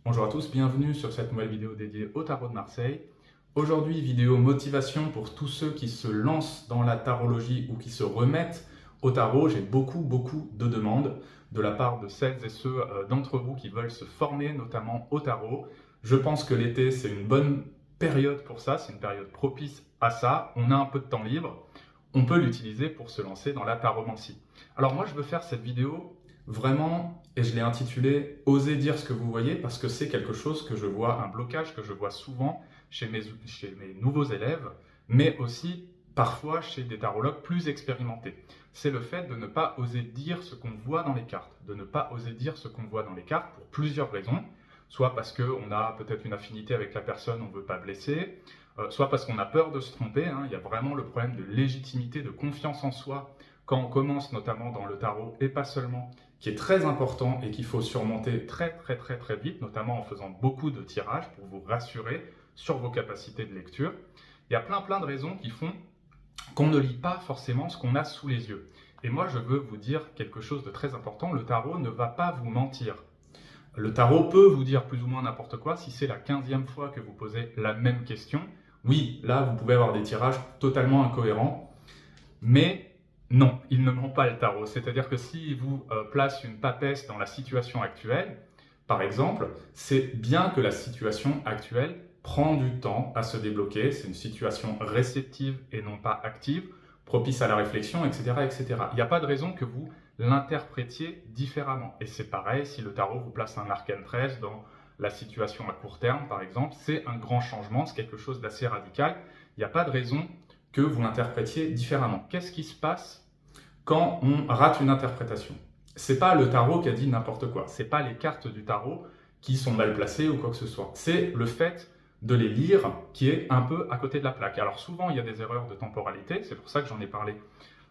Bonjour à tous, bienvenue sur cette nouvelle vidéo dédiée au tarot de Marseille. Aujourd'hui, vidéo motivation pour tous ceux qui se lancent dans la tarologie ou qui se remettent au tarot. J'ai beaucoup de demandes de la part de celles et ceux d'entre vous qui veulent se former notamment au tarot. Je pense que l'été, c'est une bonne période pour ça, c'est une période propice à ça. On a un peu de temps libre, on peut l'utiliser pour se lancer dans la taromancie. Alors moi, je veux faire cette vidéo vraiment, et je l'ai intitulé « Osez dire ce que vous voyez » parce que c'est quelque chose que je vois, un blocage que je vois souvent chez mes nouveaux élèves, mais aussi parfois chez des tarologues plus expérimentés. C'est le fait de ne pas oser dire ce qu'on voit dans les cartes, de ne pas oser dire ce qu'on voit dans les cartes pour plusieurs raisons, soit parce qu'on a peut-être une affinité avec la personne, on ne veut pas blesser, soit parce qu'on a peur de se tromper, il y a vraiment le problème de légitimité, de confiance en soi, quand on commence notamment dans le tarot, et pas seulement, qui est très important et qu'il faut surmonter très vite, notamment en faisant beaucoup de tirages pour vous rassurer sur vos capacités de lecture. Il y a plein de raisons qui font qu'on ne lit pas forcément ce qu'on a sous les yeux. Et moi, je veux vous dire quelque chose de très important, le tarot ne va pas vous mentir. Le tarot peut vous dire plus ou moins n'importe quoi si c'est la 15e fois que vous posez la même question. Oui, là, vous pouvez avoir des tirages totalement incohérents, mais non, il ne ment pas le tarot. C'est-à-dire que s'il vous place une papesse dans la situation actuelle, par exemple, c'est bien que la situation actuelle prend du temps à se débloquer. C'est une situation réceptive et non pas active, propice à la réflexion, etc. etc. Il n'y a pas de raison que vous l'interprétiez différemment. Et c'est pareil, si le tarot vous place un arcane 13 dans la situation à court terme, par exemple, c'est un grand changement, c'est quelque chose d'assez radical. Il n'y a pas de raison que vous l'interprétiez différemment. Qu'est-ce qui se passe quand on rate une interprétation? C'est pas le tarot qui a dit n'importe quoi, c'est pas les cartes du tarot qui sont mal placées ou quoi que ce soit. C'est le fait de les lire qui est un peu à côté de la plaque. Alors souvent, il y a des erreurs de temporalité, c'est pour ça que j'en ai parlé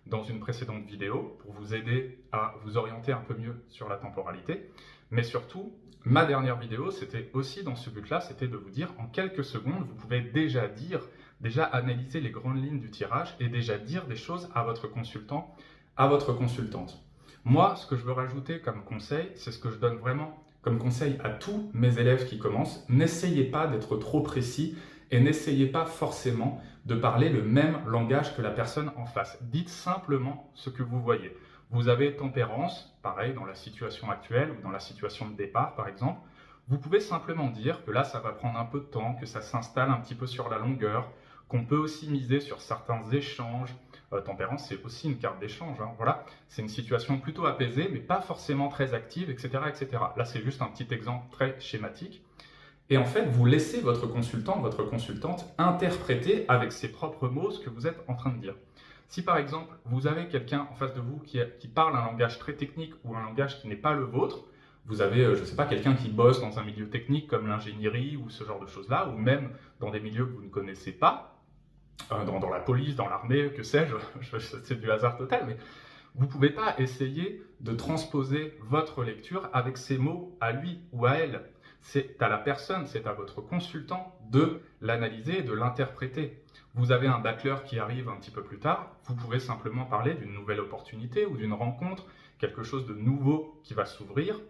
dans une précédente vidéo, pour vous aider à vous orienter un peu mieux sur la temporalité. Mais surtout, ma dernière vidéo, c'était aussi dans ce but-là, c'était de vous dire en quelques secondes, vous pouvez déjà analyser les grandes lignes du tirage et déjà dire des choses à votre consultant, à votre consultante. Moi, ce que je veux rajouter comme conseil, c'est ce que je donne vraiment comme conseil à tous mes élèves qui commencent. N'essayez pas d'être trop précis et n'essayez pas forcément de parler le même langage que la personne en face. Dites simplement ce que vous voyez. Vous avez tempérance, pareil dans la situation actuelle ou dans la situation de départ par exemple. Vous pouvez simplement dire que là, ça va prendre un peu de temps, que ça s'installe un petit peu sur la longueur, qu'on peut aussi miser sur certains échanges. Tempérance, c'est aussi une carte d'échange. Voilà. C'est une situation plutôt apaisée, mais pas forcément très active, etc. etc. Là, c'est juste un petit exemple très schématique. Et en fait, vous laissez votre consultant, votre consultante interpréter avec ses propres mots ce que vous êtes en train de dire. Si par exemple, vous avez quelqu'un en face de vous qui parle un langage très technique ou un langage qui n'est pas le vôtre, vous avez, je ne sais pas, quelqu'un qui bosse dans un milieu technique comme l'ingénierie ou ce genre de choses-là, ou même dans des milieux que vous ne connaissez pas, dans la police, dans l'armée, que sais-je, c'est du hasard total, mais vous ne pouvez pas essayer de transposer votre lecture avec ses mots à lui ou à elle. C'est à la personne, c'est à votre consultant de l'analyser et de l'interpréter. Vous avez un bachelor qui arrive un petit peu plus tard, vous pouvez simplement parler d'une nouvelle opportunité ou d'une rencontre, quelque chose de nouveau qui va s'ouvrir,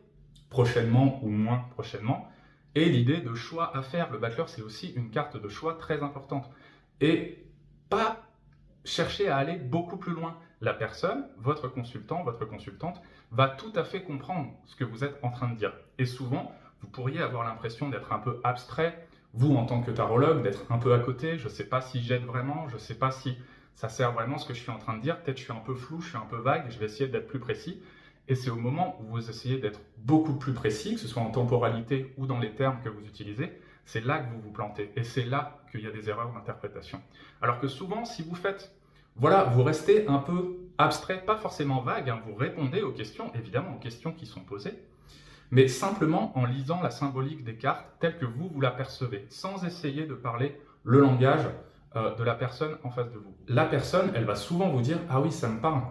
prochainement ou moins prochainement, et l'idée de choix à faire. Le bachelor, c'est aussi une carte de choix très importante. Et pas chercher à aller beaucoup plus loin. La personne, votre consultant, votre consultante, va tout à fait comprendre ce que vous êtes en train de dire. Et souvent, vous pourriez avoir l'impression d'être un peu abstrait, vous en tant que tarologue, d'être un peu à côté, je ne sais pas si j'aide vraiment, je ne sais pas si ça sert vraiment ce que je suis en train de dire, peut-être je suis un peu flou, je suis un peu vague, je vais essayer d'être plus précis. Et c'est au moment où vous essayez d'être beaucoup plus précis, que ce soit en temporalité ou dans les termes que vous utilisez, c'est là que vous vous plantez. Et c'est là qu'il y a des erreurs d'interprétation. Alors que souvent, si vous faites, voilà, vous restez un peu abstrait, pas forcément vague, vous répondez aux questions, évidemment aux questions qui sont posées, mais simplement en lisant la symbolique des cartes telle que vous la percevez, sans essayer de parler le langage de la personne en face de vous. La personne, elle va souvent vous dire « Ah oui, ça me parle ».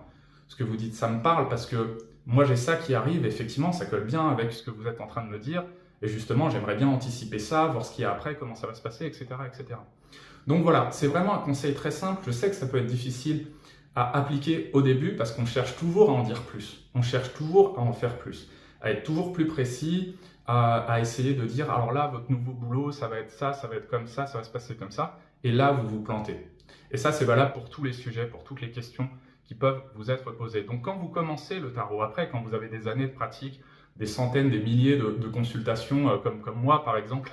Ce que vous dites, ça me parle parce que moi j'ai ça qui arrive, effectivement, ça colle bien avec ce que vous êtes en train de me dire, et justement, j'aimerais bien anticiper ça, voir ce qu'il y a après, comment ça va se passer, etc. etc. Donc voilà, c'est vraiment un conseil très simple. Je sais que ça peut être difficile à appliquer au début parce qu'on cherche toujours à en dire plus. On cherche toujours à en faire plus, à être toujours plus précis, à essayer de dire, alors là, votre nouveau boulot, ça va être ça va être comme ça va se passer comme ça, et là, vous vous plantez. Et ça, c'est valable pour tous les sujets, pour toutes les questions qui peuvent vous être posées. Donc, quand vous commencez le tarot, après, quand vous avez des années de pratique, des centaines, des milliers de consultations, comme moi, par exemple,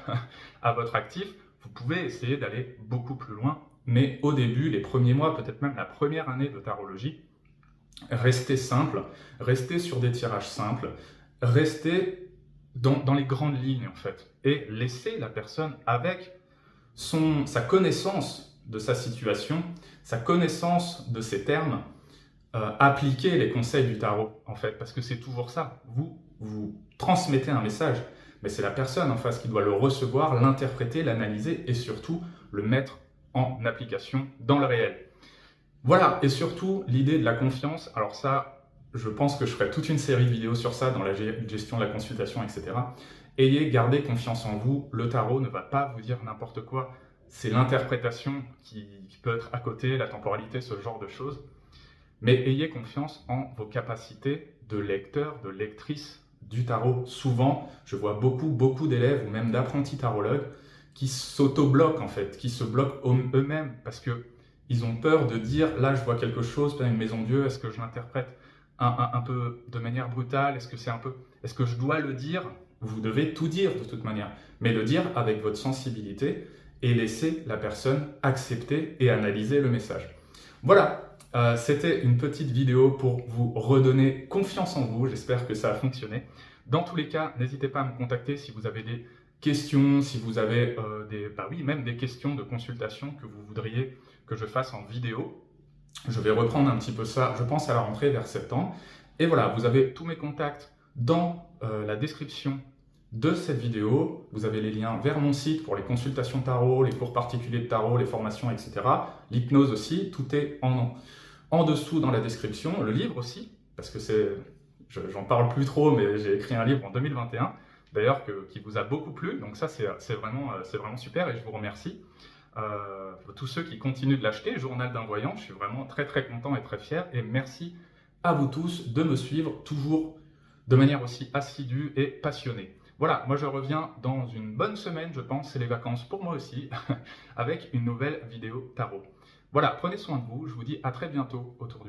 à votre actif, vous pouvez essayer d'aller beaucoup plus loin. Mais au début, les premiers mois, peut-être même la première année de tarologie, restez simple, restez sur des tirages simples, restez dans les grandes lignes, en fait, et laissez la personne avec sa connaissance de sa situation, sa connaissance de ses termes, appliquer les conseils du tarot, en fait, parce que c'est toujours ça. Vous transmettez un message, mais c'est la personne en face qui doit le recevoir, l'interpréter, l'analyser et surtout le mettre en application dans le réel. Voilà, et surtout l'idée de la confiance. Alors ça, je pense que je ferai toute une série de vidéos sur ça dans la gestion de la consultation, etc. Gardez confiance en vous. Le tarot ne va pas vous dire n'importe quoi. C'est l'interprétation qui peut être à côté, la temporalité, ce genre de choses. Mais ayez confiance en vos capacités de lecteur, de lectrice du tarot. Souvent, je vois beaucoup d'élèves ou même d'apprentis tarologues qui s'auto-bloquent en fait, qui se bloquent eux-mêmes parce qu'ils ont peur de dire « là je vois quelque chose, une maison Dieu, est-ce que je l'interprète un peu de manière brutale, est-ce que je dois le dire ?» Vous devez tout dire de toute manière, mais le dire avec votre sensibilité et laisser la personne accepter et analyser le message. Voilà. C'était une petite vidéo pour vous redonner confiance en vous, j'espère que ça a fonctionné. Dans tous les cas, n'hésitez pas à me contacter si vous avez des questions, si vous avez même des questions de consultation que vous voudriez que je fasse en vidéo. Je vais reprendre un petit peu ça, je pense à la rentrée vers septembre. Et voilà, vous avez tous mes contacts dans la description de cette vidéo. Vous avez les liens vers mon site pour les consultations tarot, les cours particuliers de tarot, les formations, etc. L'hypnose aussi, tout est en dessous dans la description. Le livre aussi, parce que j'en parle plus trop, mais j'ai écrit un livre en 2021, d'ailleurs, qui vous a beaucoup plu. Donc ça, c'est vraiment super et je vous remercie. Tous ceux qui continuent de l'acheter, Journal d'un voyant, je suis vraiment très content et très fier. Et merci à vous tous de me suivre toujours de manière aussi assidue et passionnée. Voilà, moi je reviens dans une bonne semaine, je pense, c'est les vacances pour moi aussi, avec une nouvelle vidéo tarot. Voilà, prenez soin de vous, je vous dis à très bientôt autour du tarot.